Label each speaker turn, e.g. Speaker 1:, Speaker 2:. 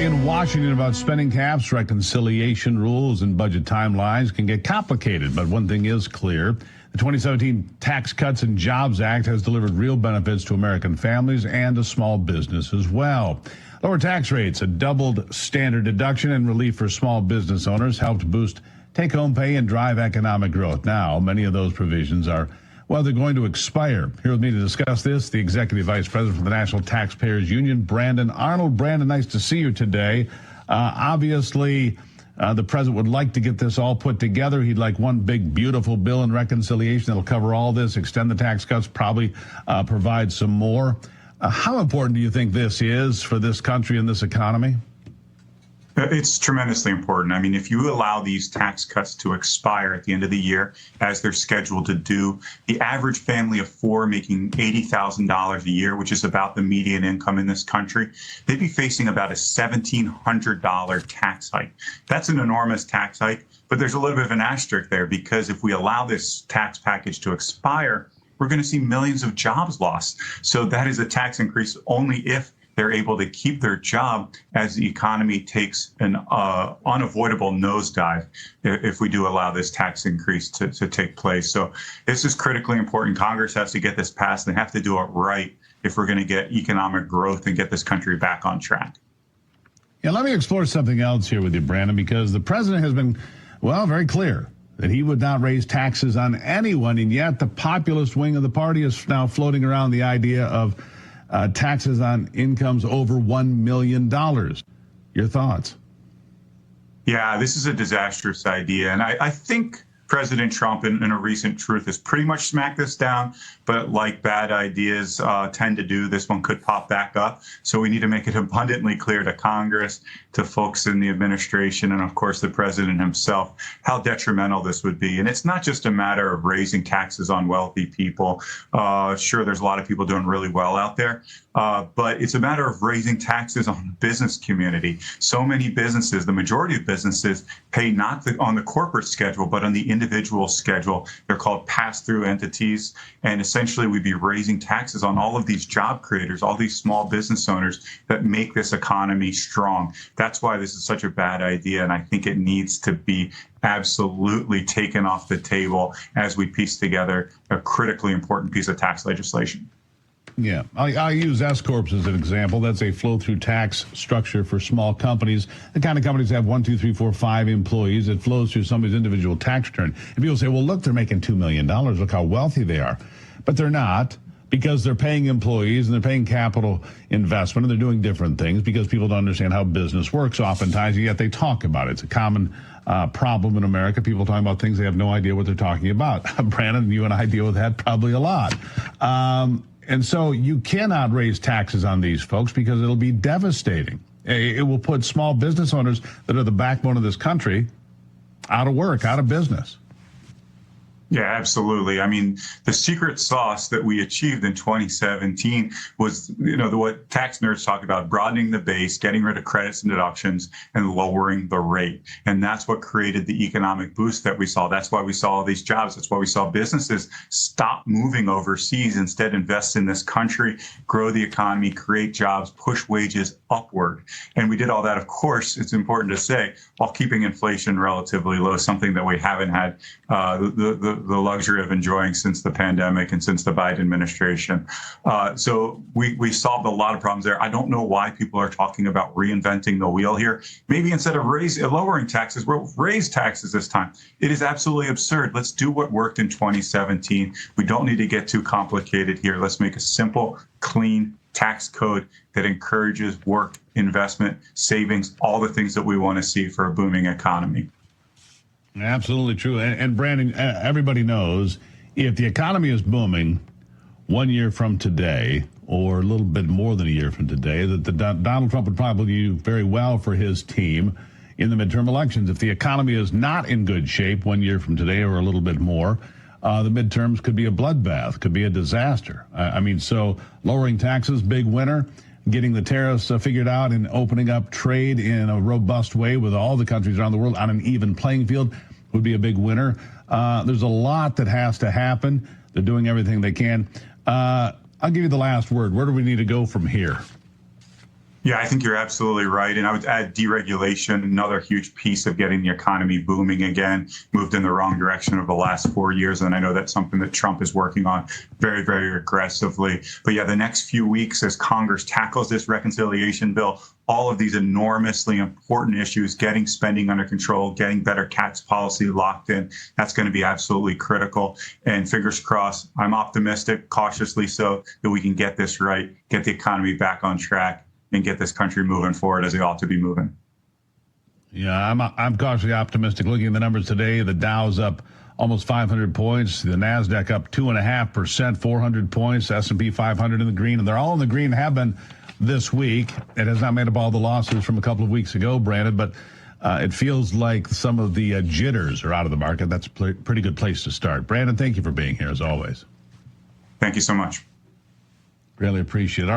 Speaker 1: in Washington about spending caps, reconciliation rules, and budget timelines can get complicated. But one thing is clear. The 2017 Tax Cuts and Jobs Act has delivered real benefits to American families and to small business as well. Lower tax rates, a doubled standard deduction, and relief for small business owners helped boost take-home pay and drive economic growth. Now, many of those provisions are, well, they're going to expire. Here with me to discuss this, the Executive Vice President for the National Taxpayers Union, Brandon Arnold. Brandon, nice to see you today. Obviously, the president would like to get this all put together. He'd like one big, beautiful bill in reconciliation that'll cover all this, extend the tax cuts, probably provide some more. How important do you think this is for this country and this economy?
Speaker 2: It's tremendously important. I mean, if you allow these tax cuts to expire at the end of the year, as they're scheduled to do, the average family of four making $80,000 a year, which is about the median income in this country, they'd be facing about a $1,700 tax hike. That's an enormous tax hike, but there's a little bit of an asterisk there, because if we allow this tax package to expire, we're going to see millions of jobs lost. So that is a tax increase only if they're able to keep their job as the economy takes an unavoidable nosedive if we do allow this tax increase to take place. So this is critically important. Congress has to get this passed. They have to do it right if we're going to get economic growth and get this country back on track.
Speaker 1: Yeah, let me explore something else here with you, Brandon, because the president has been, well, very clear that he would not raise taxes on anyone, and yet the populist wing of the party is now floating around the idea of taxes on incomes over $1 million. Your thoughts?
Speaker 2: Yeah, this is a disastrous idea. And I think President Trump, in a recent truth, has pretty much smacked this down. But like bad ideas tend to do, this one could pop back up. So we need to make it abundantly clear to Congress, to folks in the administration, and of course the president himself, how detrimental this would be. And it's not just a matter of raising taxes on wealthy people. Sure, there's a lot of people doing really well out there. But it's a matter of raising taxes on the business community. So many businesses, the majority of businesses, pay not on the corporate schedule, but on the individual schedule. They're called pass-through entities. And essentially, we'd be raising taxes on all of these job creators, all these small business owners that make this economy strong. That's why this is such a bad idea. And I think it needs to be absolutely taken off the table as we piece together a critically important piece of tax legislation.
Speaker 1: Yeah, I use S-Corps as an example. That's a flow-through tax structure for small companies. The kind of companies that have 1, 2, 3, 4, 5 employees. It flows through somebody's individual tax return. And people say, well, look, they're making $2 million. Look how wealthy they are. But they're not, because they're paying employees and they're paying capital investment and they're doing different things because people don't understand how business works oftentimes, and yet they talk about it. It's a common problem in America. People talking about things they have no idea what they're talking about. Brandon, you and I deal with that probably a lot. And so you cannot raise taxes on these folks because it'll be devastating. It will put small business owners that are the backbone of this country out of work, out of business.
Speaker 2: Yeah, absolutely. I mean, the secret sauce that we achieved in 2017 was, what tax nerds talk about, broadening the base, getting rid of credits and deductions, and lowering the rate. And that's what created the economic boost that we saw. That's why we saw all these jobs. That's why we saw businesses stop moving overseas, instead invest in this country, grow the economy, create jobs, push wages upward. And we did all that, of course, it's important to say, while keeping inflation relatively low, something that we haven't had the luxury of enjoying since the pandemic and since the Biden administration. So we solved a lot of problems there. I don't know why people are talking about reinventing the wheel here. Maybe instead of lowering taxes, we'll raise taxes this time. It is absolutely absurd. Let's do what worked in 2017. We don't need to get too complicated here. Let's make a simple, clean tax code that encourages work, investment, savings, all the things that we want to see for a booming economy.
Speaker 1: Absolutely true. And Brandon, everybody knows if the economy is booming 1 year from today, or a little bit more than a year from today, that Donald Trump would probably do very well for his team in the midterm elections. If the economy is not in good shape 1 year from today or a little bit more, the midterms could be a bloodbath, could be a disaster. So lowering taxes, big winner. Getting the tariffs figured out and opening up trade in a robust way with all the countries around the world on an even playing field would be a big winner. There's a lot that has to happen. They're doing everything they can. I'll give you the last word. Where do we need to go from here?
Speaker 2: Yeah, I think you're absolutely right. And I would add deregulation, another huge piece of getting the economy booming again, moved in the wrong direction over the last 4 years. And I know that's something that Trump is working on very, very aggressively. But yeah, the next few weeks as Congress tackles this reconciliation bill, all of these enormously important issues, getting spending under control, getting better tax policy locked in, that's going to be absolutely critical. And fingers crossed, I'm optimistic, cautiously so, that we can get this right, get the economy back on track, and get this country moving forward as it ought to be moving.
Speaker 1: Yeah, I'm cautiously optimistic. Looking at the numbers today, the Dow's up almost 500 points, the Nasdaq up 2.5%, 400 points, S&P 500 in the green, and they're all in the green, have been this week. It has not made up all the losses from a couple of weeks ago, Brandon, but it feels like some of the jitters are out of the market. That's a pretty good place to start. Brandon, thank you for being here as always.
Speaker 2: Thank you so much.
Speaker 1: Really appreciate it. All right.